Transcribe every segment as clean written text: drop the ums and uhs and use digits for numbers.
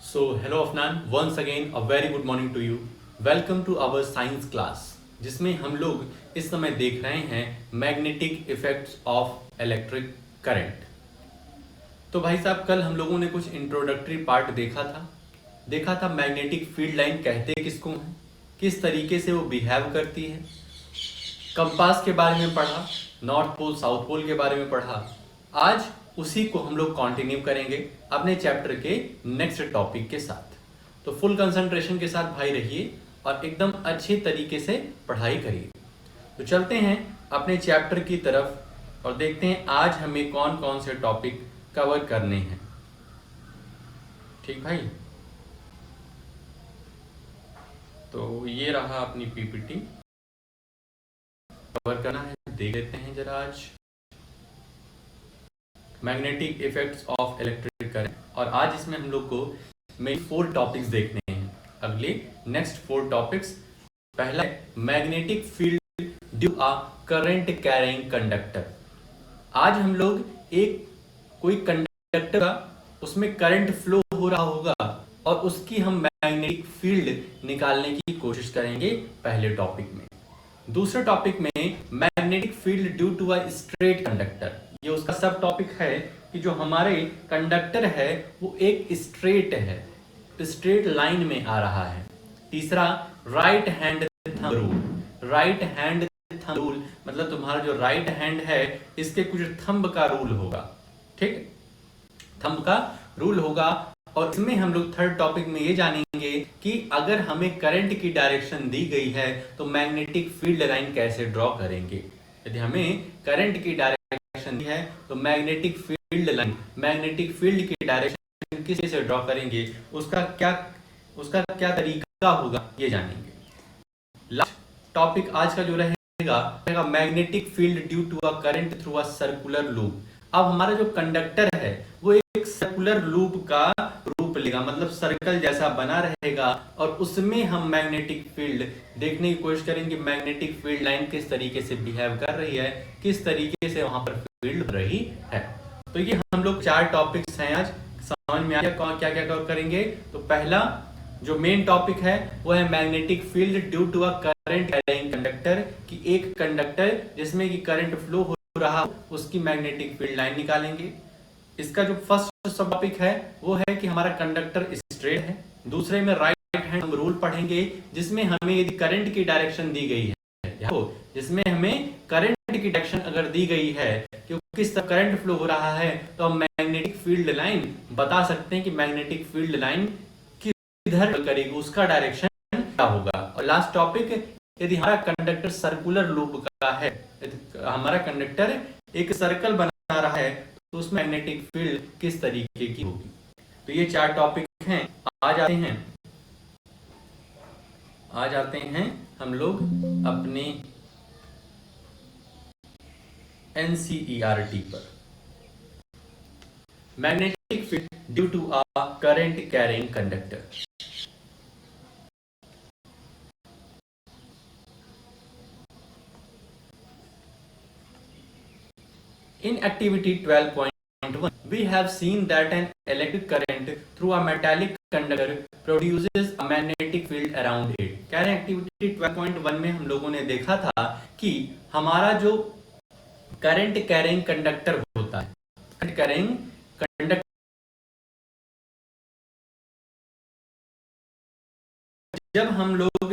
So, hello Afnan, once again a very good morning to you. Welcome to our science class, जिसमें हम लोग इस समय देख रहे हैं magnetic effects of electric current. तो भाई साहब, कल हम लोगों ने कुछ इंट्रोडक्टरी पार्ट देखा था मैग्नेटिक फील्ड लाइन कहते किसको हैं, किस तरीके से वो बिहेव करती है, कंपास के बारे में पढ़ा, नॉर्थ पोल साउथ पोल के बारे में पढ़ा। आज उसी को हम लोग कंटिन्यू करेंगे अपने चैप्टर के नेक्स्ट टॉपिक के साथ। तो फुल कंसंट्रेशन के साथ भाई रहिए और एकदम अच्छे तरीके से पढ़ाई करिए। तो चलते हैं अपने चैप्टर की तरफ और देखते हैं आज हमें कौन कौन से टॉपिक कवर करने हैं। ठीक भाई, तो ये रहा अपनी पीपीटी, कवर करना है, देख लेते हैं जरा। आज magnetic effects of electric current, और आज इसमें हम लोग को मेन 4 टॉपिक्स देखने हैं। अगले नेक्स्ट 4 टॉपिक्स, पहला है मैग्नेटिक फील्ड ड्यू अ करंट कैरिंग कंडक्टर। आज हम लोग एक कोई कंडक्टर का उसमें करंट फ्लो हो रहा होगा और उसकी हम मैग्नेटिक फील्ड निकालने की कोशिश करेंगे पहले टॉपिक में। दूसरे टॉपिक में magnetic field due to a straight conductor, ये उसका सब टॉपिक है कि जो हमारे कंडक्टर है वो एक स्ट्रेट है, स्ट्रेट लाइन में आ रहा है। तीसरा right hand thumb rule. Right hand thumb rule मतलब तुम्हारा जो राइट हैंड है इसके कुछ थंब का रूल होगा, ठीक, थंब का रूल होगा। और इसमें हम लोग थर्ड टॉपिक में ये जानेंगे कि अगर हमें करंट की डायरेक्शन दी गई है तो मैग्नेटिक फील्ड लाइन कैसे ड्रॉ करेंगे। यदि हमें करंट की डायरेक्शन दी है तो magnetic field line, magnetic field की डायरेक्शन किस तरह से ड्रॉ करेंगे, उसका क्या तरीका होगा, ये जानेंगे। लास्ट टॉपिक आज का जो रहेगा magnetic field due to a current through a circular loop. अब हमारा जो कंडक्टर है वो एक सर्कुलर लूप का रूप लेगा, मतलब सर्कल जैसा बना रहेगा, और उसमें हम मैग्नेटिक फील्ड देखने की कोशिश करेंगे। मैग्नेटिक फील्ड लाइन किस तरीके से बिहेव कर रही है, किस तरीके से वहां पर फील्ड हो रही है। तो ये हम लोग 4 टॉपिक्स हैं आज, समझ में आ गया क्या क्या कवर करेंगे। तो पहला जो मेन टॉपिक है वो है magnetic field due to a current carrying conductor, कि एक कंडक्टर जिसमें कि करंट फ्लो हो रहा उसकी मैग्नेटिक फील्ड लाइन निकालेंगे। इसका जो फर्स्ट सब टॉपिक है वो है कि हमारा कंडक्टर स्ट्रेट है। दूसरे में राइट हैंड रूल पढ़ेंगे जिसमें हमें यदि करंट की डायरेक्शन दी गई है, जिसमें हमें करंट की डायरेक्शन अगर दी गई है कि किस तरह करंट फ्लो हो रहा है तो हम मैग्नेटिक फील्ड लाइन बता सकते हैं कि मैग्नेटिक फील्ड लाइन किधर करेगी, उसका डायरेक्शन क्या होगा। और लास्ट टॉपिक, यदि हमारा कंडक्टर सर्कुलर लूप का है, हमारा कंडक्टर एक सर्कल बना रहा है तो उसमें मैग्नेटिक फील्ड किस तरीके की होगी। तो ये 4 टॉपिक हैं। आ जाते हैं हम लोग अपने एनसीईआरटी पर। Magnetic field due to a current carrying conductor. In activity 12.1, we have seen that an electric current through a metallic conductor produces a magnetic field around it. कह रहे हैं एक्टिविटी 12.1 में हम लोगों ने देखा था कि हमारा जो करंट कैरिंग कंडक्टर होता है, करंट कैरिंग कंडक्टर, जब हम लोग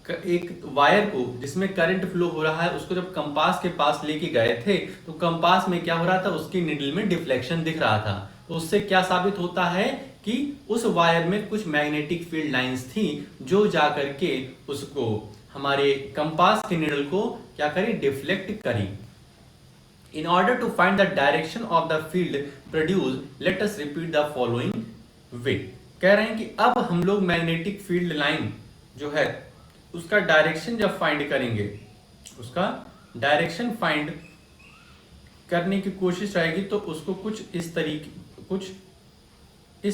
एक वायर को जिसमें करंट फ्लो हो रहा है उसको जब कंपास के पास लेके गए थे तो कंपास में क्या हो रहा था, उसकी निडल में डिफ्लेक्शन दिख रहा था। तो उससे क्या साबित होता है कि उस वायर में कुछ मैग्नेटिक फील्ड लाइंस थी जो जाकर के उसको हमारे कंपास के निडल को क्या करी, डिफ्लेक्ट करी। In order to find the direction of the field produced, let us repeat the following way. कह रहे हैं कि अब हम लोग मैग्नेटिक फील्ड लाइन जो है उसका डायरेक्शन जब फाइंड करेंगे, उसका डायरेक्शन फाइंड करने की कोशिश रहेगी तो उसको कुछ इस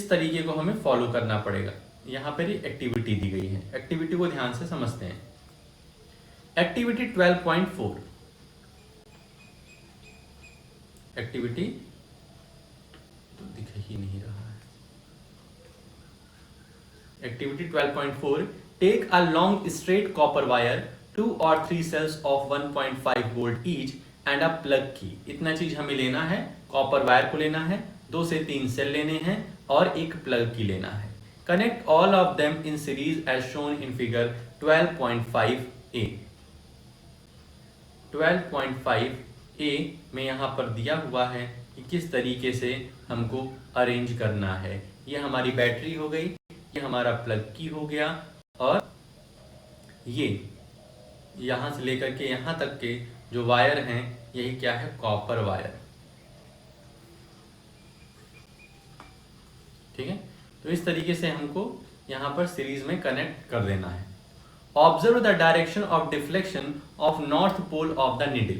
तरीके को हमें फॉलो करना पड़ेगा। यहां पर ही एक्टिविटी दी गई है, एक्टिविटी को ध्यान से समझते हैं। एक्टिविटी 12.4, एक्टिविटी तो दिख ही नहीं रहा है। Activity 12.4, take a long straight copper wire 2 or 3 cells of 1.5 volt each and a plug key. इतना चीज हमें लेना है, कॉपर वायर को लेना है, 2 से 3 सेल लेने हैं और एक प्लग की लेना है। Connect all of them in series as shown in figure 12.5a। 12.5a में यहाँ पर दिया हुआ है कि किस तरीके से हमको अरेंज करना है। ये हमारी बैटरी हो गई, ये हमारा प्लग की हो गया, और ये यहाँ से लेकर के यहाँ तक के जो वायर हैं यही क्या है, कॉपर वायर। ठीक है, तो इस तरीके से हमको यहाँ पर सीरीज में कनेक्ट कर देना है। Observe the direction of deflection of north pole of the needle.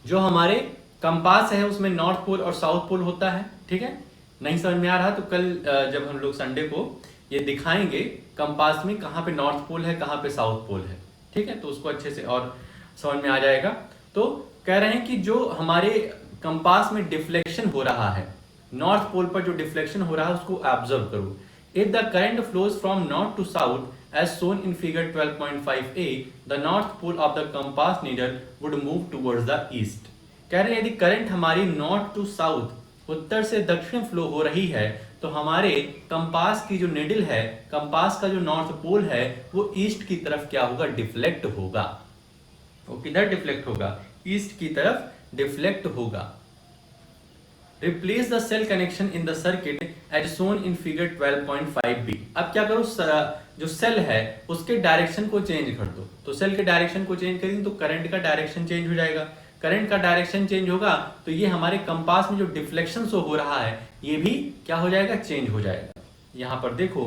जो हमारे कंपास है उसमें नॉर्थ पोल और साउथ पोल होता है। ठीक है, नहीं समझ में आ रहा तो कल जब हम लोग संडे को ये दिखाएंगे कंपास में कहाँ पे नॉर्थ पोल है, कहाँ पे साउथ पोल है। ठीक है, तो उसको अच्छे से और समझ में आ जाएगा। तो कह रहे हैं कि जो हमारे कंपास में डिफ्लेक्शन हो रहा है, नॉर्थ पोल पर जो डिफ्लेक्शन हो रहा है उसको ऑब्जर्व करो। If the current flows from north to south as shown in figure 12.5a, the north pole of the compass needle would move towards the east. कह रहे हैं यदि करंट हमारी नॉर्थ टू साउथ, उत्तर से दक्षिण फ्लो हो रही है, तो हमारे कंपास की जो निडल है, कंपास का जो नॉर्थ पोल है, वो ईस्ट की तरफ क्या होगा, डिफ्लेक्ट होगा। वो किधर डिफ्लेक्ट होगा, ईस्ट की तरफ डिफ्लेक्ट होगा। Replace the cell connection in the circuit as shown in figure 12.5b। अब क्या करो, जो सेल है उसके डायरेक्शन को चेंज कर दो। तो सेल के डायरेक्शन को चेंज करेंगे तो करंट का डायरेक्शन चेंज हो जाएगा। करंट का डायरेक्शन चेंज होगा तो ये हमारे कंपास में जो डिफ्लेक्शन शो हो रहा है ये भी क्या हो जाएगा, चेंज हो जाएगा। यहां पर देखो,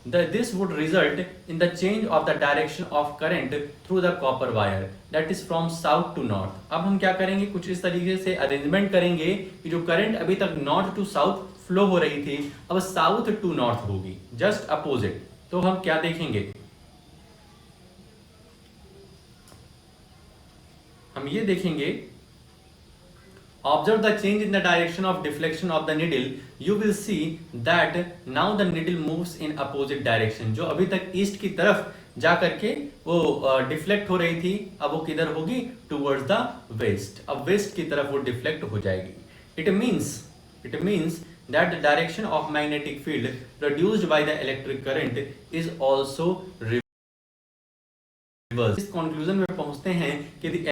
this would result in the change of the direction of current through the copper wire that is from south to north। अब हम क्या करेंगे, कुछ इस तरीके से अरेंजमेंट करेंगे कि जो करंट अभी तक नॉर्थ टू साउथ फ्लो हो रही थी अब साउथ टू नॉर्थ होगी, जस्ट अपोजिट। तो हम क्या देखेंगे, हम ये देखेंगे, observe the change in the direction of deflection of the needle, you will see that now the needle moves in opposite direction। जो अभी तक ईस्ट की तरफ जा करके वो डिफ्लेक्ट हो रही थी, अब वो किधर होगी, टुवर्ड्स द वेस्ट। अब वेस्ट की तरफ वो डिफ्लेक्ट हो जाएगी। it means that the direction of magnetic field produced by the electric current is also reversed। इस कंक्लूजन में पहुंचते हैं कि यदि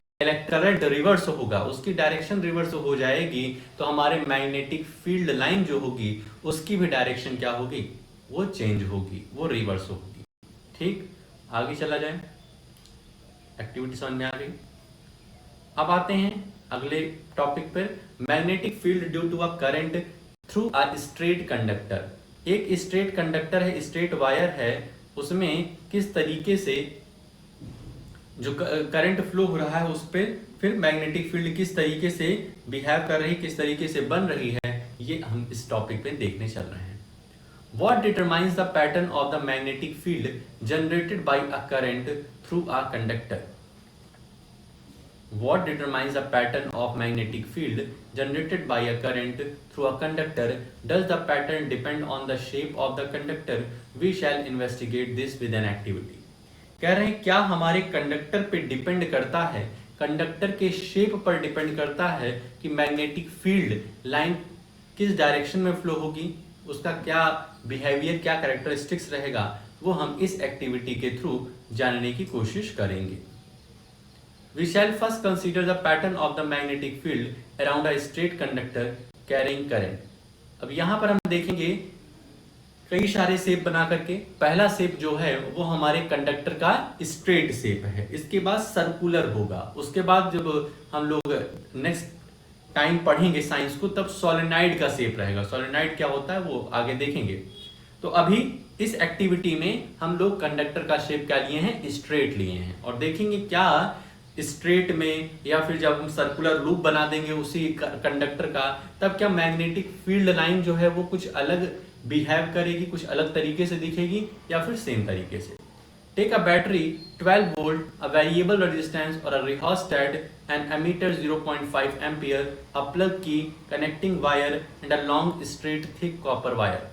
करंट रिवर्स होगा, उसकी डायरेक्शन रिवर्स हो जाएगी, तो हमारे मैग्नेटिक फील्ड लाइन जो होगी उसकी भी डायरेक्शन क्या होगी, वो चेंज होगी, वो रिवर्स होगी। ठीक, आगे चला जाए, एक्टिविटी समझ में आ गई। अब आते हैं अगले टॉपिक पर, magnetic field due to a current through a straight conductor. एक स्ट्रेट कंडक्टर है, स्ट्रेट वायर है, उसमें किस तरीके से जो करंट फ्लो हो रहा है उस पर फिर मैग्नेटिक फील्ड किस तरीके से बिहेव कर रही, किस तरीके से बन रही है, ये हम इस टॉपिक पे देखने चल रहे हैं। What determines the pattern of the magnetic field generated by a current through a conductor? What determines the pattern of magnetic field generated by a current through a conductor? Does the pattern depend on the shape of the conductor? We shall investigate this with an activity। कह रहे हैं क्या हमारे conductor पे depend करता है, conductor के shape पर डिपेंड करता है कि मैग्नेटिक फील्ड लाइन किस डायरेक्शन में फ्लो होगी, उसका क्या बिहेवियर, क्या कैरेक्टरिस्टिक्स रहेगा, वो हम इस एक्टिविटी के थ्रू जानने की कोशिश करेंगे। We shall first consider the pattern of the magnetic field around a straight conductor carrying current। अब यहाँ पर हम देखेंगे कई सारे शेप बना करके। पहला शेप जो है वो हमारे कंडक्टर का स्ट्रेट शेप है, इसके बाद सर्कुलर होगा, उसके बाद जब हम लोग नेक्स्ट टाइम पढ़ेंगे साइंस को तब सोलेनॉइड का शेप रहेगा। सोलेनॉइड क्या होता है वो आगे देखेंगे। तो अभी इस एक्टिविटी में हम लोग कंडक्टर का शेप क्या लिए हैं, स्ट्रेट लिए हैं, और देखेंगे क्या स्ट्रेट में या फिर जब हम सर्कुलर लूप बना देंगे उसी कंडक्टर का, तब क्या मैग्नेटिक फील्ड लाइन जो है वो कुछ अलग बिहेव करेगी, कुछ अलग तरीके से दिखेगी या फिर सेम तरीके से। Take a battery 12 volt, a variable resistance और a rheostat, an ammeter 0.5 ampere, a plug key, connecting wire and a long straight thick copper wire.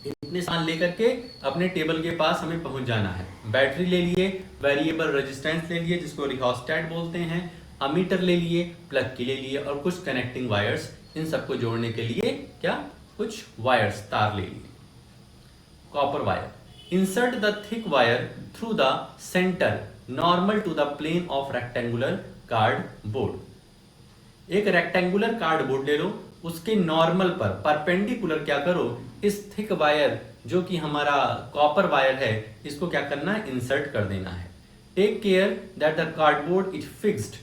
इतने सामान लेकर के अपने टेबल के पास हमें पहुंच जाना है। बैटरी ले लिए, वेरिएबल रेजिस्टेंस ले लिए जिसको रिहोस्टेट बोलते हैं, अमीटर ले लिए, प्लग की ले लिए और कुछ कनेक्टिंग वायर्स, इन सबको जोड़ने के लिए क्या कुछ वायर्स तार ले लिए। Copper wire, insert the thick wire through the centre normal to the plane of rectangular cardboard. एक रेक्टेंगुलर कार्डबोर्ड ले लो, उसके नॉर्मल पर परपेंडिकुलर क्या करो, इस थिक वायर जो कि हमारा कॉपर वायर है इसको क्या करना है, इंसर्ट कर देना है। Take care that the cardboard is fixed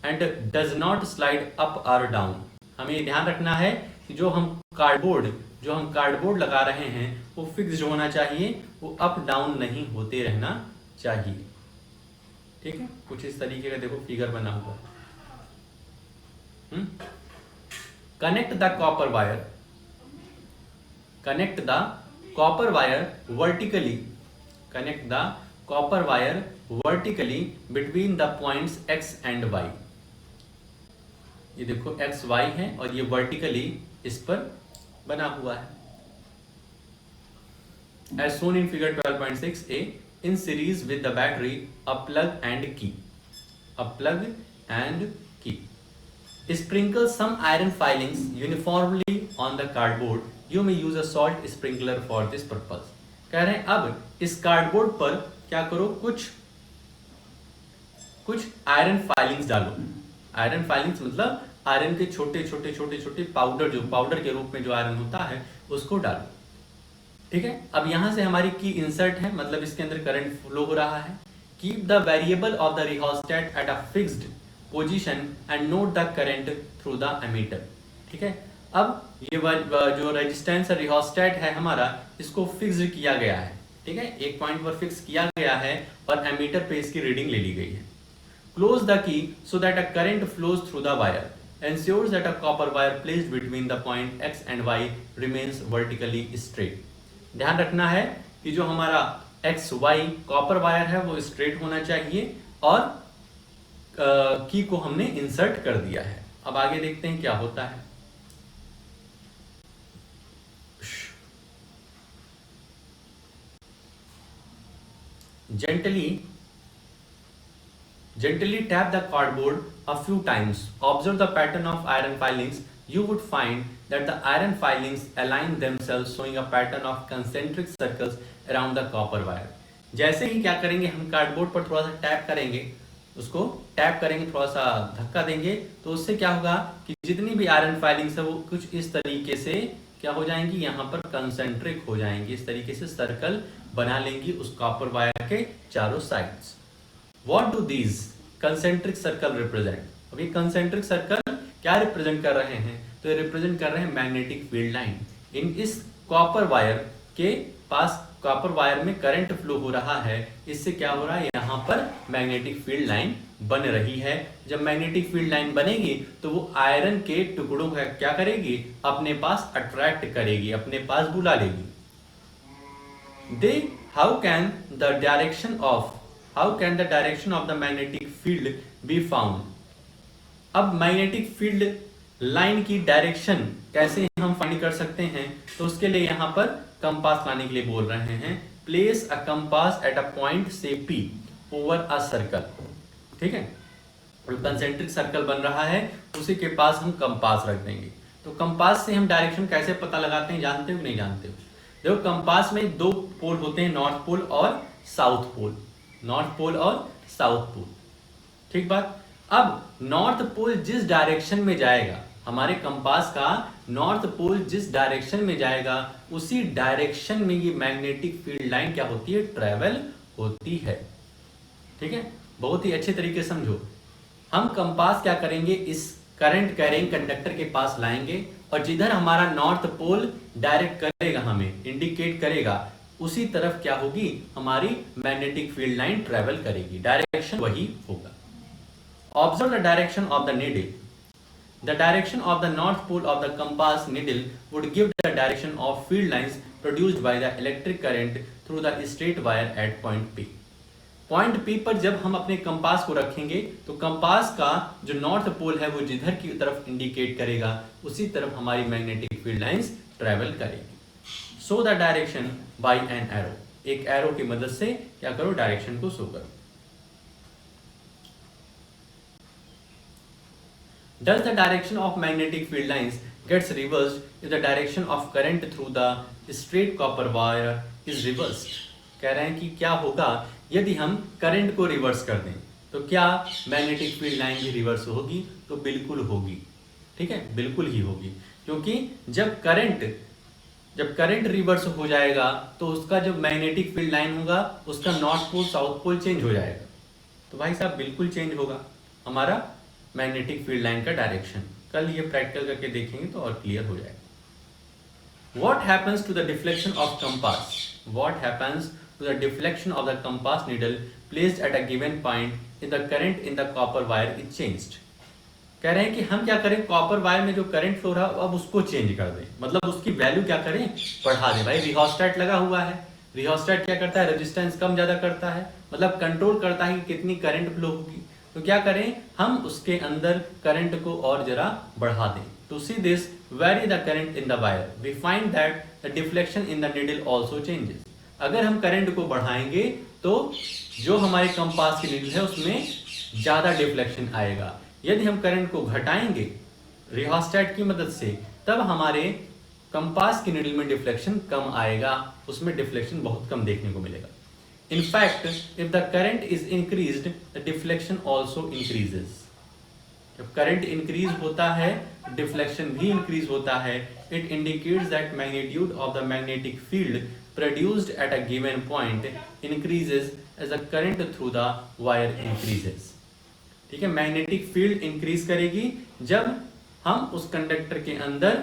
and does not slide up और डाउन। हमें ध्यान रखना है कि जो हम कार्डबोर्ड लगा रहे हैं वो फिक्स्ड होना चाहिए, वो अप डाउन नहीं होते रहना चाहिए। ठीक है, कुछ इस तरीके का देखो फिगर बना हुआ है। Connect the copper wire vertically between the points X and Y। ये देखो X Y है और ये वर्टिकली इस पर बना हुआ है। As shown in figure 12.6a, in series with the battery, a plug and key. Sprinkle some iron filings uniformly on the cardboard. You may use a salt sprinkler for this purpose। कह रहे हैं अब इस cardboard पर क्या करो, कुछ iron filings डालो। आयरन फाइलिंग्स मतलब आयरन के छोटे छोटे पाउडर, जो पाउडर के रूप में जो आयरन होता है उसको डालो। ठीक है, अब यहां से हमारी की इंसर्ट है, मतलब इसके अंदर करंट फ्लो हो रहा है। Keep the variable of the rheostat at a fixed position and note the current through the ammeter. ठीक है, अब ये जो रेजिस्टेंस रिहोस्टेट है हमारा, इसको फिक्स्ड किया गया है। ठीक है, एक पॉइंट पर फिक्स किया गया है और एमीटर पे इसकी रीडिंग ले ली गई है। Close the key so that a current flows through the wire, ensures that a copper wire placed between the point X and Y remains vertically straight। ध्यान रखना है कि जो हमारा एक्स वाई कॉपर वायर है वो स्ट्रेट होना चाहिए और की को हमने इंसर्ट कर दिया है। अब आगे देखते हैं क्या होता है। Gently tap the cardboard a few times. Observe the pattern of iron filings. You would find that the iron filings align themselves, showing a pattern of concentric circles around the copper wire। जैसे ही क्या करेंगे, हम cardboard पर थोड़ा सा tap करेंगे, उसको tap करेंगे, थोड़ा सा धक्का देंगे, तो उससे क्या होगा कि जितनी भी आयरन फाइलिंग्स है वो कुछ इस तरीके से क्या हो जाएंगी, यहाँ पर कंसेंट्रिक हो जाएंगी, इस तरीके से सर्कल बना लेंगी उस कॉपर वायर के चारों sides. What do these concentric circle represent? अब ये concentric circle क्या रिप्रेजेंट कर रहे हैं, तो ये रिप्रेजेंट कर रहे हैं मैग्नेटिक फील्ड लाइन। इस कॉपर वायर के पास, कॉपर वायर में करंट फ्लो हो रहा है, इससे क्या हो रहा है, यहाँ पर मैग्नेटिक फील्ड लाइन बन रही है। जब मैग्नेटिक फील्ड लाइन बनेगी तो वो आयरन के टुकड़ों का क्या करेगी, अपने पास अट्रैक्ट करेगी, अपने पास बुला लेगी। How can the direction of the magnetic field be found? अब मैग्नेटिक फील्ड लाइन की डायरेक्शन कैसे हम फाइंड कर सकते हैं, तो उसके लिए यहाँ पर कंपास लाने के लिए बोल रहे हैं। Place a compass at a point से P ओवर अ सर्कल। ठीक है, कंसेंट्रिक सर्कल बन रहा है, उसी के पास हम कंपास रख देंगे। तो कंपास से हम डायरेक्शन कैसे पता लगाते हैं, जानते हो नहीं जानते हो? देखो, कंपास में दो पोल होते हैं, नॉर्थ पोल और साउथ पोल। नॉर्थ पोल और साउथ पोल, ठीक बात। अब नॉर्थ पोल जिस डायरेक्शन में जाएगा, हमारे कंपास का नॉर्थ पोल जिस डायरेक्शन में जाएगा, उसी डायरेक्शन में ये मैग्नेटिक फील्ड लाइन क्या होती है, ट्रेवल होती है। ठीक है, बहुत ही अच्छे तरीके से समझो। हम कंपास क्या करेंगे, इस करंट कैरिंग कंडक्टर के पास लाएंगे और जिधर हमारा नॉर्थ पोल डायरेक्ट करेगा, हमें इंडिकेट करेगा, उसी तरफ क्या होगी, हमारी मैग्नेटिक फील्ड लाइन ट्रेवल करेगी, डायरेक्शन वही होगा। Observe the direction of the needle. The direction of the north pole of the compass needle would give the direction of field lines produced by the electric current through the straight wire at point P। Point P पर जब हम अपने compass को रखेंगे तो compass का जो north pole है वो जिधर की तरफ इंडिकेट करेगा, उसी तरफ हमारी मैग्नेटिक फील्ड लाइंस ट्रेवल करेगी। Show the direction by an arrow, एक एरो की मदद से क्या करो, डायरेक्शन को शो करो। Does the direction of magnetic field lines gets reversed if the direction of current through the straight copper wire is reversed? कह रहे हैं कि क्या होगा यदि हम करंट को रिवर्स कर दें, तो क्या मैग्नेटिक फील्ड लाइन भी रिवर्स होगी? तो बिल्कुल होगी, ठीक है, बिल्कुल ही होगी, क्योंकि जब करंट रिवर्स हो जाएगा तो उसका जो मैग्नेटिक फील्ड लाइन होगा उसका north pole south pole change हो जाएगा। तो भाई साहब बिल्कुल चेंज होगा हमारा मैग्नेटिक फील्ड लाइन का डायरेक्शन। कल ये प्रैक्टिकल करके देखेंगे तो और क्लियर हो जाएगा। What happens to the deflection of compass? What happens to the deflection of the compass needle placed at a given point if the current in the copper wire is changed? कह रहे हैं कि हम क्या करें, copper wire में जो current flow रहा अब उसको चेंज कर दें, मतलब उसकी वैल्यू क्या करें, बढ़ा दें। भाई रिहोस्टेट लगा हुआ है, रिहोस्टेट क्या करता है, रेजिस्टेंस कम ज्यादा करता है, मतलब कंट्रोल करता है कि कितनी करंट फ्लो होगी। तो क्या करें, हम उसके अंदर करंट को और जरा बढ़ा दें। To see this vary the current in the wire we find that the deflection in the needle also changes. अगर हम करंट को बढ़ाएंगे तो जो हमारे कंपास की नीडल है उसमें ज्यादा डिफ्लेक्शन आएगा। यदि हम करंट को घटाएंगे रिहोस्टेट की मदद से तब हमारे कंपास की नीडल में डिफ्लेक्शन कम आएगा, उसमें डिफ्लेक्शन बहुत कम देखने को मिलेगा। In fact, if the current is increased, the deflection also increases. जब करंट इंक्रीज होता है डिफ्लेक्शन भी इंक्रीज होता है। It indicates that magnitude of the magnetic field produced at a given point increases as the current through the wire increases. ठीक है, magnetic field increase करेगी जब हम उस कंडक्टर के अंदर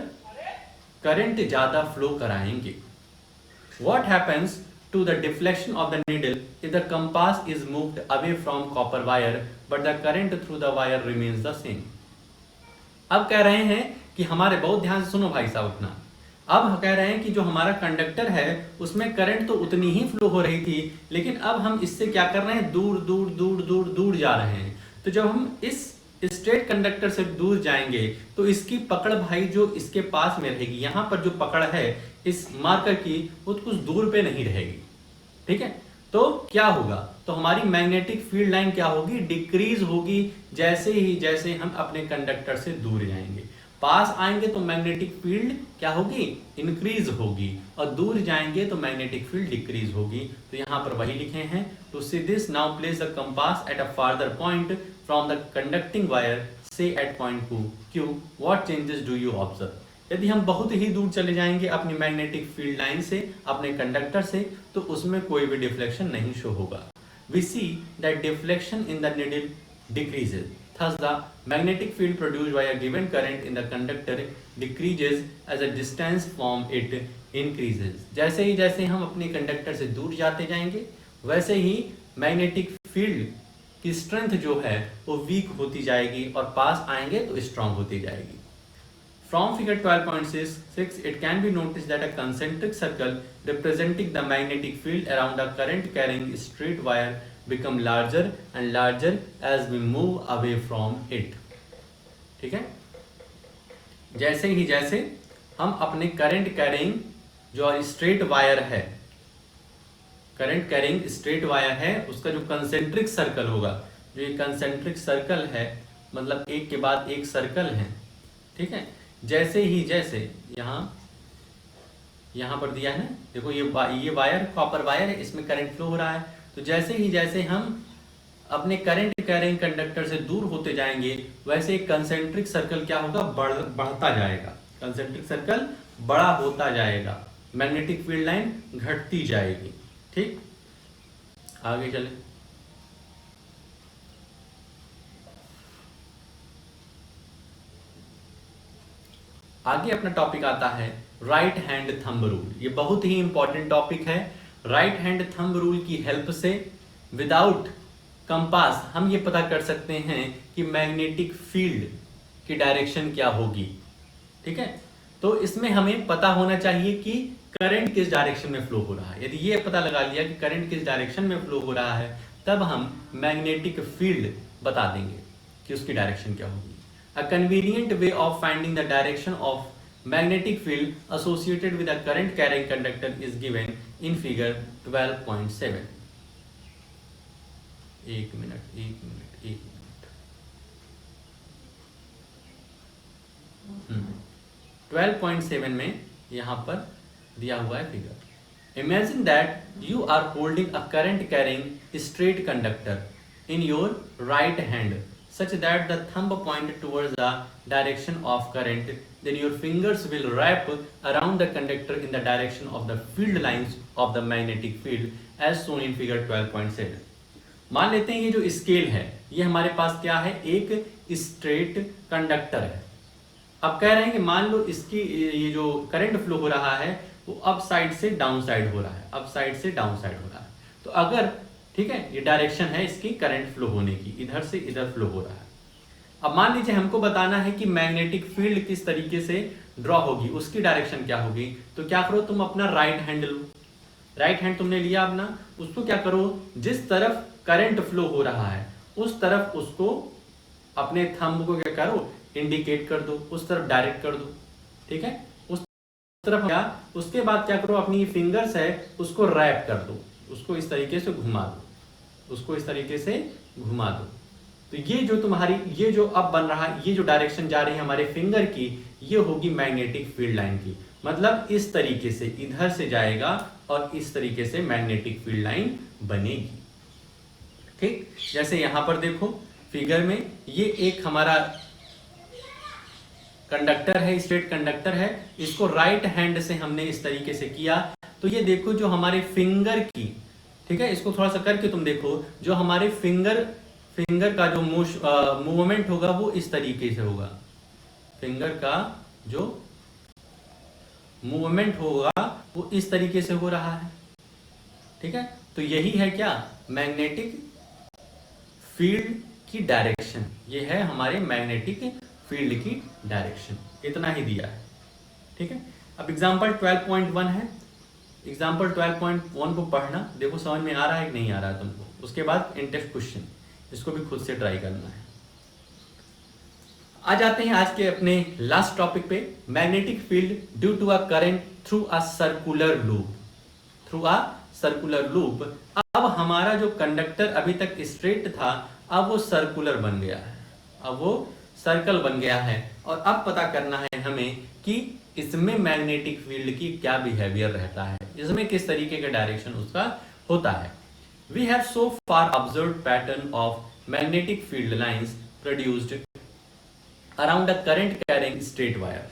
करंट ज्यादा फ्लो कराएंगे। What happens to the deflection of the needle if the compass is moved away from copper wire but the current through the wire remains the same? अब कह रहे हैं कि हमारे, बहुत ध्यान से सुनो भाई साहब अपना, अब कह रहे हैं कि जो हमारा कंडक्टर है उसमें करंट तो उतनी ही फ्लो हो रही थी, लेकिन अब हम इससे क्या कर रहे हैं, दूर दूर दूर दूर दूर जा रहे हैं। तो जब हम इस स्ट्रेट कंडक्टर से दूर जाएंगे तो इसकी पकड़ भाई जो इसके पास में रहेगी, यहां पर जो पकड़ है इस मार्कर की वो कुछ दूर पे नहीं रहेगी, ठीक है। तो क्या होगा, तो हमारी मैग्नेटिक फील्ड लाइन क्या होगी, डिक्रीज होगी जैसे हम अपने कंडक्टर से दूर जाएंगे। पास आएंगे तो मैग्नेटिक फील्ड क्या होगी, इंक्रीज होगी, और दूर जाएंगे तो मैग्नेटिक फील्ड डिक्रीज होगी। तो यहां पर वही लिखे हैं, to see this now place the compass at a farther point from the conducting wire से at point Q, what changes do you observe. यदि हम बहुत ही दूर चले जाएंगे अपनी मैग्नेटिक फील्ड लाइन से, अपने कंडक्टर से, तो उसमें कोई भी डिफ्लेक्शन नहीं शो होगा। We see that deflection in the needle decreases, thus the magnetic field produced by a given current in the conductor decreases as a distance from it increases। जैसे हम अपने कंडक्टर से दूर जाते जाएंगे वैसे ही मैग्नेटिक फील्ड की स्ट्रेंथ जो है वो वीक होती जाएगी और पास आएंगे तो स्ट्रांग होती जाएगी। From figure 12.6 it can be noticed that a concentric circle representing the magnetic field around a current carrying straight wire become larger and larger as we move away from it। ठीक है, जैसे हम अपने current carrying जो straight wire है, current carrying straight wire है, उसका जो कंसेंट्रिक सर्कल होगा, जो ये कंसेंट्रिक सर्कल है मतलब एक के बाद एक सर्कल है, ठीक है। जैसे यहाँ पर दिया है ना, देखो ये वायर कॉपर वायर है, इसमें करंट फ्लो हो रहा है। तो जैसे हम अपने करंट कैरिंग कंडक्टर से दूर होते जाएंगे वैसे कंसेंट्रिक सर्कल क्या होगा, बढ़ता जाएगा, कंसेंट्रिक सर्कल बड़ा होता जाएगा, मैग्नेटिक फील्ड लाइन घटती जाएगी। ठीक, आगे चले। आगे अपना टॉपिक आता है राइट हैंड थंब रूल। ये बहुत ही इंपॉर्टेंट टॉपिक है। राइट हैंड थंब रूल की हेल्प से विदाउट कंपास हम ये पता कर सकते हैं कि मैग्नेटिक फील्ड की डायरेक्शन क्या होगी। ठीक है, तो इसमें हमें पता होना चाहिए कि करंट किस डायरेक्शन में फ्लो हो रहा है। यदि ये पता लगा लिया कि करंट किस डायरेक्शन में फ्लो हो रहा है तब हम मैग्नेटिक फील्ड बता देंगे कि उसकी डायरेक्शन क्या होगी। A convenient way of finding the direction of magnetic field associated with a current carrying conductor is given in figure 12.7. एक मिनट 12.7 में यहां पर दिया हुआ है figure. Imagine that you are holding a current carrying straight conductor in your right hand such that the thumb point towards the direction of current, then your fingers will wrap around the conductor in the direction of the field lines of the magnetic field as shown in figure 12.7. मान लेते हैं ये जो scale है ये हमारे पास क्या है, एक स्ट्रेट कंडक्टर है। अब कह रहे हैं कि मान लो इसकी ये जो करंट फ्लो हो रहा है वो अप साइड से डाउन साइड हो रहा है, अप साइड से डाउन साइड हो रहा है। तो अगर ठीक है, ये डायरेक्शन है इसकी करंट फ्लो होने की, इधर से इधर फ्लो हो रहा है। अब मान लीजिए हमको बताना है कि मैग्नेटिक फील्ड किस तरीके से ड्रॉ होगी, उसकी डायरेक्शन क्या होगी। तो क्या करो, तुम अपना राइट हैंड लो, राइट हैंड तुमने लिया अपना, उसको क्या करो, जिस तरफ करंट फ्लो हो रहा है उस तरफ उसको अपने थंब को क्या करो, इंडिकेट कर दो, उस तरफ डायरेक्ट कर दो। ठीक है, उस तरफ क्या, उसके बाद क्या करो, अपनी फिंगर्स है उसको रैप कर दो, उसको इस तरीके से घुमा दो, उसको इस तरीके से घुमा दो। तो ये जो तुम्हारी ये जो अब बन रहा है, ये जो डायरेक्शन जा रही है हमारे फिंगर की, ये होगी मैग्नेटिक फील्ड लाइन की। मतलब इस तरीके से इधर से जाएगा और इस तरीके से मैग्नेटिक फील्ड लाइन बनेगी। ठीक, जैसे यहां पर देखो फिगर में, ये एक हमारा कंडक्टर है, स्ट्रेट कंडक्टर है, इसको राइट हैंड से हमने इस तरीके से किया। तो ये देखो जो हमारे फिंगर की, ठीक है, इसको थोड़ा सा करके तुम देखो, जो हमारे फिंगर का जो मूवमेंट होगा वो इस तरीके से होगा। फिंगर का जो मूवमेंट होगा वो इस तरीके से हो रहा है। ठीक है, तो यही है क्या, मैग्नेटिक फील्ड की डायरेक्शन। ये है हमारे मैग्नेटिक फील्ड की डायरेक्शन, इतना ही दिया है। ठीक है, अब एग्जांपल 12.1 है, एग्जाम्पल 12.1 को पढ़ना, देखो समझ में आ रहा है कि नहीं आ रहा है तुमको। उसके बाद इंटेक्स्ट क्वेश्चन, इसको भी खुद से ट्राई करना है। आ जाते हैं आज के अपने लास्ट टॉपिक पे, magnetic field due to a current through a circular loop, through a circular loop. अब हमारा जो कंडक्टर अभी तक स्ट्रेट था, अब वो सर्कुलर बन गया है, अब वो सर्कल बन गया है। और अब पता करना है हमें कि इसमें मैग्नेटिक फील्ड की क्या बिहेवियर रहता है, इसमें किस तरीके का डायरेक्शन उसका होता है। We have so far observe pattern of magnetic field lines produced around a current carrying straight wire.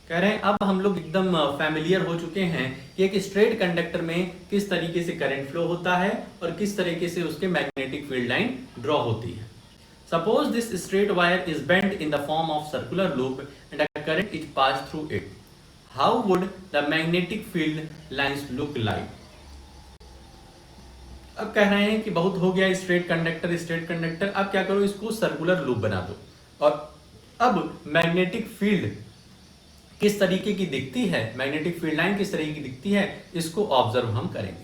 कह रहे हैं अब हम लोग एकदम फैमिलियर हो चुके हैं कि एक स्ट्रेट कंडक्टर में किस तरीके से करंट फ्लो होता है और किस तरीके से उसके मैग्नेटिक फील्ड लाइन ड्रॉ होती है। Suppose this straight wire is bent in the form of circular loop and a current is passed through it. How would the magnetic field lines look like? अब कह रहे हैं कि बहुत हो गया स्ट्रेट कंडक्टर, अब क्या करो, इसको सर्कुलर लूप बना दो। और अब मैग्नेटिक फील्ड किस तरीके की दिखती है, मैग्नेटिक फील्ड लाइन किस तरीके की दिखती है, इसको ऑब्जर्व हम करेंगे।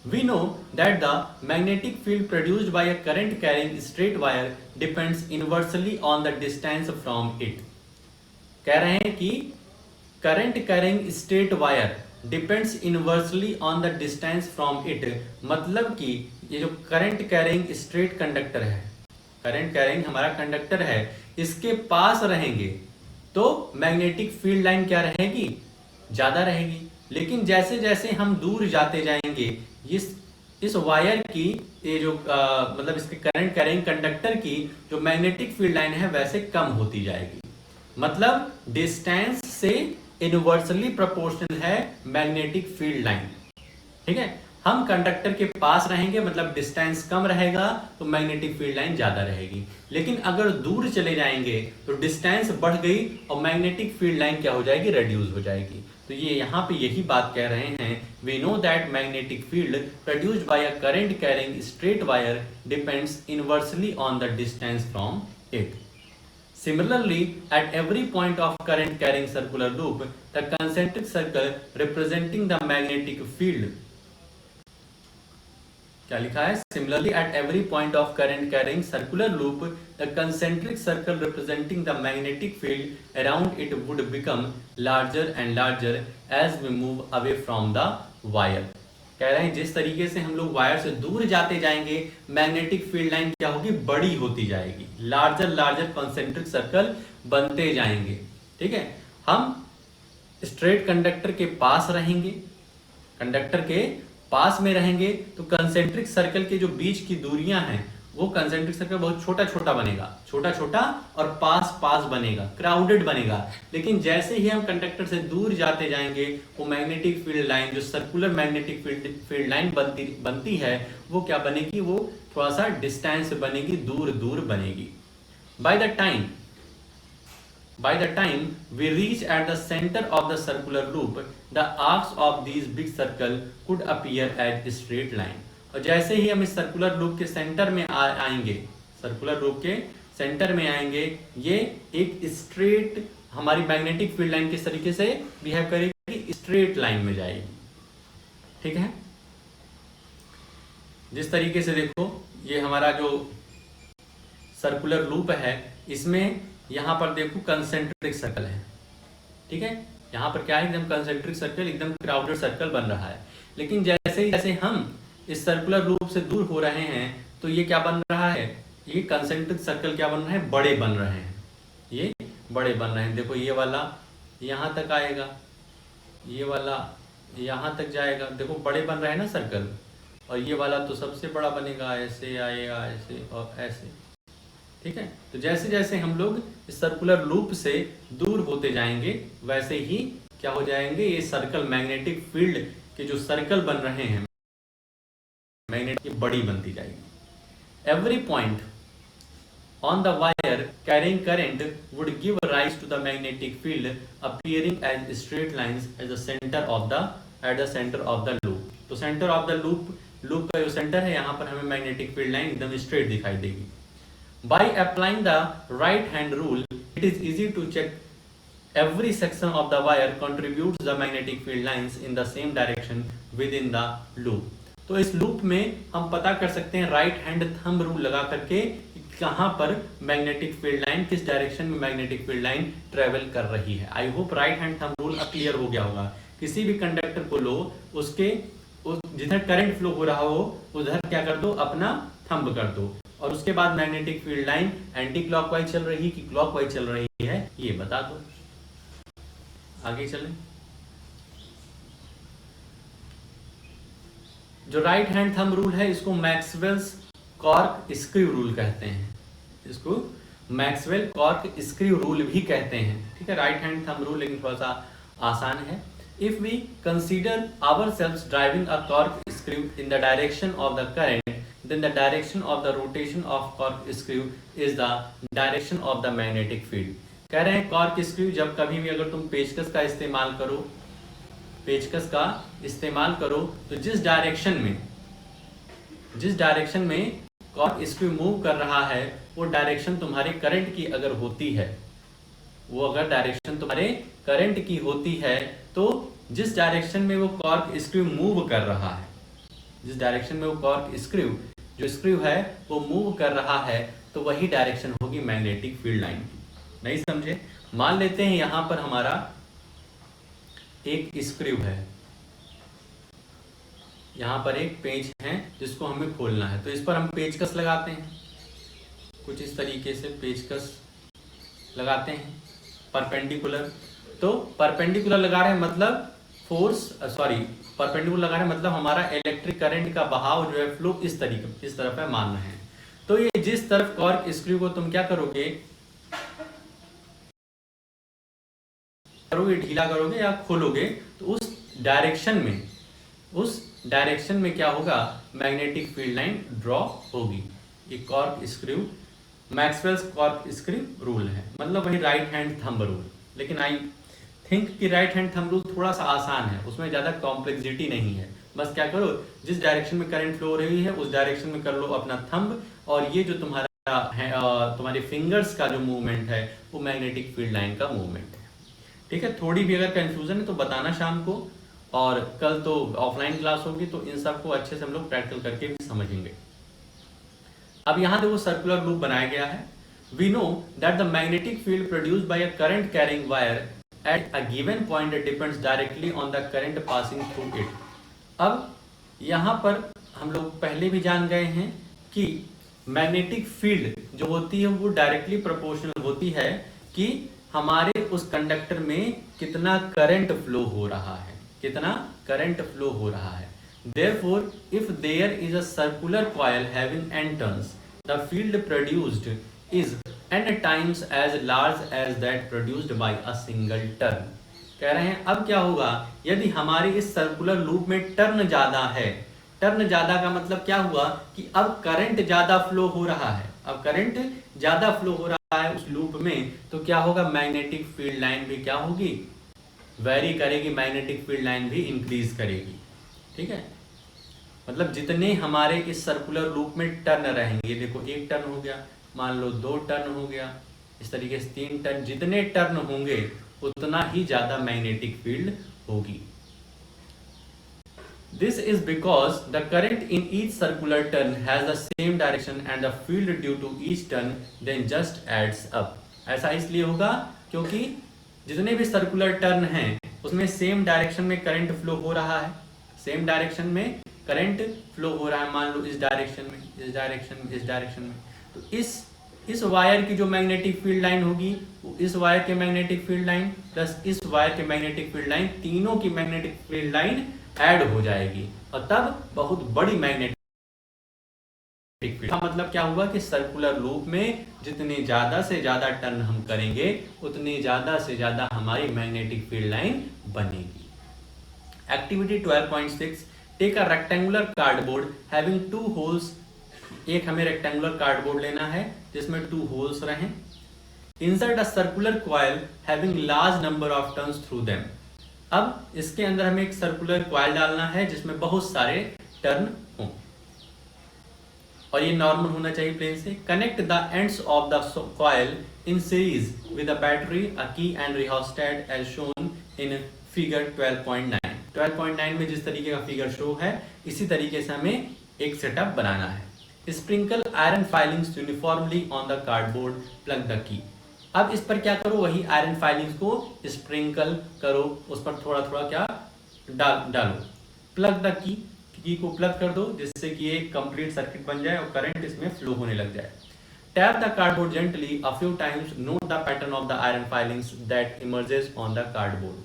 We know that the magnetic field produced by a current carrying straight wire depends inversely on the distance from it. कह रहे हैं कि current carrying straight wire depends inversely on the distance from it. मतलब कि ये जो current carrying straight conductor है, current carrying हमारा कंडक्टर है, इसके पास रहेंगे तो मैग्नेटिक फील्ड लाइन क्या रहेगी, ज्यादा रहेगी। लेकिन जैसे जैसे हम दूर जाते जाएंगे, इस वायर की ये जो मतलब इसके करंट कैरिंग कंडक्टर की जो मैग्नेटिक फील्ड लाइन है वैसे कम होती जाएगी। मतलब डिस्टेंस से इनवर्सली प्रोपोर्शनल है मैग्नेटिक फील्ड लाइन। ठीक है, हम कंडक्टर के पास रहेंगे मतलब डिस्टेंस कम रहेगा तो मैग्नेटिक फील्ड लाइन ज्यादा रहेगी। लेकिन अगर दूर चले जाएंगे तो डिस्टेंस बढ़ गई और मैग्नेटिक फील्ड लाइन क्या हो जाएगी, रेड्यूस हो जाएगी। तो ये यहाँ पे यही बात कह रहे हैं, we know that magnetic field produced by a current carrying straight wire depends inversely on the distance from it. Similarly, at every point of current carrying circular loop, the concentric circle representing the magnetic field क्या लिखा है, similarly at every point of current carrying circular loop the concentric circle representing the magnetic field around it would become larger and larger as we move away from the wire. कह रहे हैं जिस तरीके से हम लोग वायर से दूर जाते जाएंगे मैग्नेटिक फील्ड लाइन क्या होगी, बड़ी होती जाएगी, लार्जर लार्जर कंसेंट्रिक सर्कल बनते जाएंगे। ठीक है, हम स्ट्रेट कंडक्टर के पास रहेंगे, कंडक्टर के पास में रहेंगे तो कंसेंट्रिक सर्कल के जो बीच की दूरियां हैं वो कंसेंट्रिक सर्कल बहुत छोटा छोटा बनेगा, छोटा छोटा और पास पास बनेगा, क्राउडेड बनेगा। लेकिन जैसे ही हम कंडक्टर से दूर जाते जाएंगे वो मैग्नेटिक फील्ड लाइन, जो सर्कुलर मैग्नेटिक फील्ड लाइन बनती है वो क्या बनेगी, वो थोड़ा सा डिस्टेंस बनेगी, दूर दूर बनेगी। By the time we reach at the center of the circular loop, the arcs of these big circle could appear as straight line. और जैसे ही हम इस सर्कुलर लूप के सेंटर में आएंगे, सर्कुलर लूप के सेंटर में आएंगे, ये एक स्ट्रेट हमारी मैग्नेटिक फील्ड लाइन किस तरीके से बिहेव करेगी, स्ट्रेट लाइन में जाएगी। ठीक है, जिस तरीके से देखो ये हमारा जो सर्कुलर लूप है इसमें यहां पर देखो कंसेंट्रिक सर्कल है। ठीक है, यहां पर क्या है, एकदम कंसेंट्रिक सर्कल, एकदम क्राउडेड सर्कल बन रहा है। लेकिन जैसे ही जैसे हम इस सर्कुलर लूप से दूर हो रहे हैं तो ये क्या बन रहा है, ये कंसेंट्रिक सर्कल क्या बन रहे हैं, बड़े बन रहे हैं, ये बड़े बन रहे हैं। देखो ये वाला यहां तक आएगा, ये वाला यहां तक जाएगा, देखो बड़े बन रहे हैं ना सर्कल, और ये वाला तो सबसे बड़ा बनेगा, ऐसे आएगा, ऐसे और ऐसे। ठीक है, तो जैसे जैसे हम लोग इस सर्कुलर लूप से दूर होते जाएंगे वैसे ही क्या हो जाएंगे, ये सर्कल मैग्नेटिक फील्ड के जो सर्कल बन रहे हैं मैग्नेट की बड़ी बनती जाएगी। Every point on the wire carrying current would give rise to the magnetic field appearing as straight lines at the centre of the loop. तो सेंटर ऑफ द लूप का जो सेंटर है यहाँ पर हमें मैग्नेटिक फील्ड लाइन एकदम straight दिखाई देगी। By applying the right hand rule, it is easy to check every section of the wire contributes the magnetic field lines in the same direction within the loop. तो इस loop में हम पता कर सकते हैं राइट हैंड थंब रूल लगा करके कहां पर मैग्नेटिक फील्ड लाइन, किस डायरेक्शन में मैग्नेटिक फील्ड लाइन ट्रेवल कर रही है। I hope right hand thumb rule clear हो गया होगा। किसी भी कंडक्टर को लो, उसके जिधर करंट फ्लो हो रहा हो उधर क्या कर दो, अपना थंब कर दो, और उसके बाद magnetic field line anti clockwise चल रही कि क्लॉकवाइज चल रही है ये बता दो। आगे चलें, जो राइट हैंड थंब रूल है इसको मैक्सवेल्स कॉर्क स्क्रू रूल कहते हैं, इसको मैक्सवेल कॉर्क स्क्रू रूल भी कहते हैं। ठीक है, राइट हैंड थंब रूल लेकिन थोड़ा सा आसान है। If we consider ourselves driving a corkscrew in the direction of the current, then the direction of the rotation of corkscrew is the direction of the magnetic field। कह रहे हैं corkscrew जब कभी भी अगर तुम पेचकस का इस्तेमाल करो तो जिस डायरेक्शन में कॉर्कस्क्रू मूव कर रहा है वो डायरेक्शन तुम्हारे करंट की अगर होती है, वो अगर डायरेक्शन तुम्हारे करंट की होती है तो जिस डायरेक्शन में वो कॉर्कस्क्रू मूव कर रहा है, जिस डायरेक्शन में वो कॉर्कस्क्रू जो स्क्रू है वो मूव कर रहा है तो वही डायरेक्शन होगी मैग्नेटिक फील्ड लाइन की। नहीं समझे? मान लेते हैं यहां पर हमारा एक स्क्रू है, यहां पर एक पेंच है जिसको हमें खोलना है, तो इस पर हम पेचकस लगाते हैं, कुछ इस तरीके से पेचकस लगाते हैं परपेंडिकुलर। तो परपेंडिकुलर लगा रहे हैं मतलब परपेंडिकुलर लगा रहे हैं मतलब हमारा इलेक्ट्रिक करंट का बहाव जो है फ्लो इस तरफ है मान रहे हैं। तो ये जिस तरफ कॉर्क स्क्रू को तुम क्या करोगे ढीला करोगे या खोलोगे तो उस डायरेक्शन में क्या होगा, मैग्नेटिक फील्ड लाइन ड्रॉ होगी। ये cork screw Maxwell's cork screw rule है, मतलब वही राइट हैंड थंब रूल। लेकिन आई थिंक कि राइट हैंड थंब रूल थोड़ा सा आसान है, उसमें ज़्यादा कॉम्प्लेक्सिटी नहीं है। बस क्या करो, जिस डायरेक्शन में करंट फ्लो हो रही है उस डायरेक्शन में कर लो अपना थंब, और ये जो तुम्हारा है तुम्हारे फिंगर्स का जो मूवमेंट है वो मैग्नेटिक फील्ड लाइन का मूवमेंट है। ठीक है, थोड़ी भी अगर कंफ्यूजन है तो बताना शाम को, और कल तो ऑफलाइन क्लास होगी, तो इन सबको अच्छे से हम लोग प्रैक्टिकल करके भी समझेंगे। अब यहाँ देखो सर्कुलर लूप बनाया गया है। We know that the magnetic field produced by a current carrying wire at a given point depends directly on the current passing through it. अब यहाँ पर हम लोग पहले भी जान गए हैं कि मैग्नेटिक फील्ड जो होती है वो डायरेक्टली प्रोपोर्शनल होती है कि हमारे उस कंडक्टर में कितना करंट फ्लो हो रहा है, कितना करंट फ्लो हो रहा है। Therefore, if there is a circular coil having n turns, the field produced is n times as large as that produced by a single turn. कह रहे हैं अब क्या होगा यदि हमारे इस सर्कुलर लूप में टर्न ज्यादा है। टर्न ज्यादा का मतलब क्या हुआ कि अब करंट ज्यादा फ्लो हो रहा है, अब करंट ज्यादा फ्लो हो रहा है उस लूप में, तो क्या होगा, मैग्नेटिक फील्ड लाइन भी क्या होगी, वेरी करेगी, मैग्नेटिक फील्ड लाइन भी इंक्रीज करेगी। ठीक है, मतलब जितने हमारे इस सर्कुलर लूप में टर्न रहेंगे, देखो एक टर्न हो गया, मान लो 2 टर्न हो गया, इस तरीके से 3 टर्न, जितने टर्न होंगे उतना ही ज्यादा मैग्नेटिक फील्ड होगी। This is because the current in each circular turn has the same direction and the field due to each turn then just adds up. ऐसा इसलिए होगा क्योंकि जितने भी सर्कुलर टर्न हैं उसमें सेम डायरेक्शन में करंट फ्लो हो रहा है, सेम डायरेक्शन में करंट फ्लो हो रहा है, मान लो इस डायरेक्शन में, इस डायरेक्शन में, इस डायरेक्शन में, तो इस वायर की जो मैग्नेटिक फील्ड लाइन होगी वो इस वायर के मैग्नेटिक फील्ड लाइन प्लस इस वायर के मैग्नेटिक फील्ड लाइन, तीनों की मैग्नेटिक फील्ड लाइन ऐड हो जाएगी और तब बहुत बड़ी मैग्नेटिक फील्ड। मतलब क्या हुआ कि सर्कुलर लूप में जितने ज्यादा से ज्यादा टर्न हम करेंगे उतनी ज्यादा से ज्यादा हमारी मैग्नेटिक फील्ड लाइन बनेगी। Activity 12.6, take a rectangular cardboard having 2 holes. एक हमें रेक्टेंगुलर कार्डबोर्ड लेना है जिसमें 2 होल्स रहें। Insert a circular coil having large number of turns through them. अब इसके अंदर हमें एक सर्कुलर कॉइल डालना है जिसमें बहुत सारे टर्न हों और ये नॉर्मल होना चाहिए प्लेन से। Connect the ends of the coil in series with a battery, a key and rheostat as shown in figure 12.9। 12.9 में जिस तरीके का फिगर शो है इसी तरीके से हमें एक सेटअप बनाना है। Sprinkle iron filings uniformly on the cardboard, plug the key. अब इस पर क्या करो, वही आयरन फाइलिंग्स को स्प्रिंकल करो, उस पर थोड़ा थोड़ा क्या डालो। प्लग द की को प्लग कर दो जिससे कि एक कंप्लीट सर्किट बन जाए और करंट इसमें फ्लो होने लग जाए। Tap the cardboard gently a few times, note the pattern of the iron filings that emerges on the cardboard.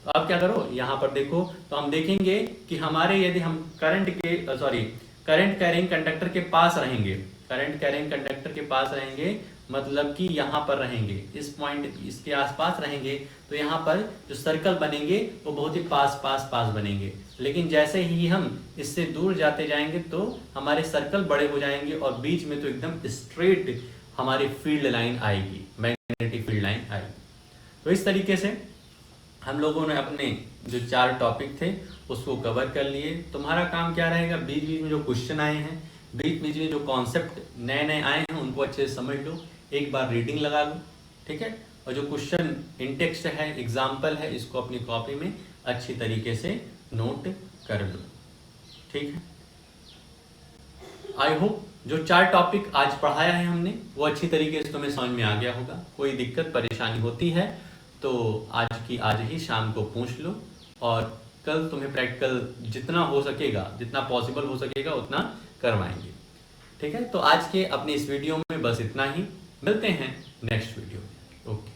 तो अब क्या करो, यहाँ पर देखो तो हम देखेंगे कि हमारे यदि हम करंट कैरिंग कंडक्टर के पास रहेंगे, करंट कैरिंग कंडक्टर के पास रहेंगे मतलब कि यहाँ पर रहेंगे, इस पॉइंट इसके आसपास रहेंगे, तो यहाँ पर जो सर्कल बनेंगे वो बहुत ही पास बनेंगे। लेकिन जैसे ही हम इससे दूर जाते जाएंगे तो हमारे सर्कल बड़े हो जाएंगे और बीच में तो एकदम स्ट्रेट हमारी फील्ड लाइन आएगी, मैग्नेटिक फील्ड लाइन आएगी। तो इस तरीके से हम लोगों ने अपने जो 4 टॉपिक थे उसको कवर कर लिए। तुम्हारा काम क्या रहेगा, बीच बीच में जो क्वेश्चन आए हैं, बीच बीच में जो कॉन्सेप्ट नए नए आए हैं उनको अच्छे से समझ लो, एक बार रीडिंग लगा लो, ठीक है। और जो क्वेश्चन इन टेक्स्ट है, एग्जाम्पल है, इसको अपनी कॉपी में अच्छी तरीके से नोट कर लो, ठीक है। आई होप जो 4 टॉपिक आज पढ़ाया है हमने वो अच्छी तरीके से तुम्हें समझ में आ गया होगा। कोई दिक्कत परेशानी होती है तो आज ही शाम को पूछ लो और कल तुम्हें प्रैक्टिकल जितना हो सकेगा, जितना पॉसिबल हो सकेगा उतना करवाएंगे, ठीक है। तो आज के अपने इस वीडियो में बस इतना ही, मिलते हैं नेक्स्ट वीडियो में। ओके।